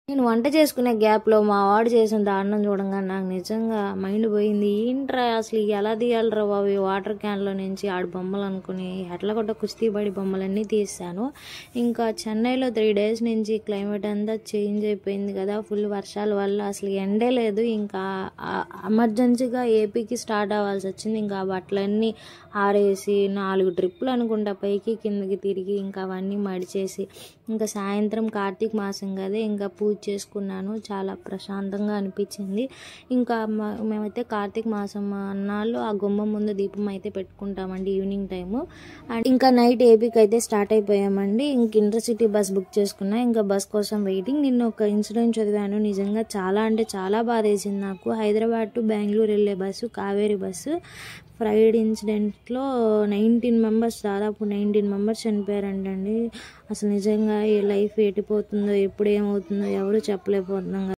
నేను వంట చేసుకునే గ్యాప్లో మా వాడు చేసిన దారుణం చూడంగానే నాకు నిజంగా మైండ్ పోయింది. ఏంట్రా అసలు ఎలా తీయాలరా బాబు వాటర్ క్యాన్లో నుంచి ఆడు బొమ్మలు అనుకుని ఎట్లా కొట్ట కుస్తీపడి బొమ్మలన్నీ తీసాను. ఇంకా చెన్నైలో 3 days నుంచి క్లైమేట్ అంతా చేంజ్ అయిపోయింది కదా, ఫుల్ వర్షాల వల్ల అసలు ఎండే లేదు. ఇంకా ఎమర్జెన్సీగా ఏపీకి స్టార్ట్ అవ్వాల్సి వచ్చింది. ఇంకా బట్టలన్నీ ఆరేసి 4 ట్రిప్పులు అనుకుంటా పైకి కిందకి తిరిగి ఇంకా అవన్నీ మడిచేసి ఇంకా సాయంత్రం కార్తీక మాసం కదా ఇంకా పూజ చేసుకున్నాను. చాలా ప్రశాంతంగా అనిపించింది. ఇంకా మేమైతే కార్తీక మాసం అన్నాళ్ళు ఆ గుమ్మం ముందు దీపం అయితే పెట్టుకుంటామండి ఈవినింగ్ టైము. అండ్ ఇంకా నైట్ ఏపీకి అయితే స్టార్ట్ అయిపోయామండి. ఇంక ఇంటర్సిటీ బస్ బుక్ చేసుకున్నా. ఇంకా బస్ కోసం వెయిటింగ్. నిన్న ఒక ఇన్సిడెంట్ చదివాను, నిజంగా చాలా అంటే చాలా బాధ వేసింది నాకు. హైదరాబాద్ టు బెంగళూరు వెళ్ళే బస్సు, కావేరీ బస్సు ఫ్రైడ్ ఇన్సిడెంట్లో 19 members, దాదాపు 19 members చనిపోయారంటండి. అసలు నిజంగా ఈ లైఫ్ ఎటుపోతుందో ఎప్పుడు ఏమవుతుందో ఎవరు చెప్పలేకపోతున్నాం.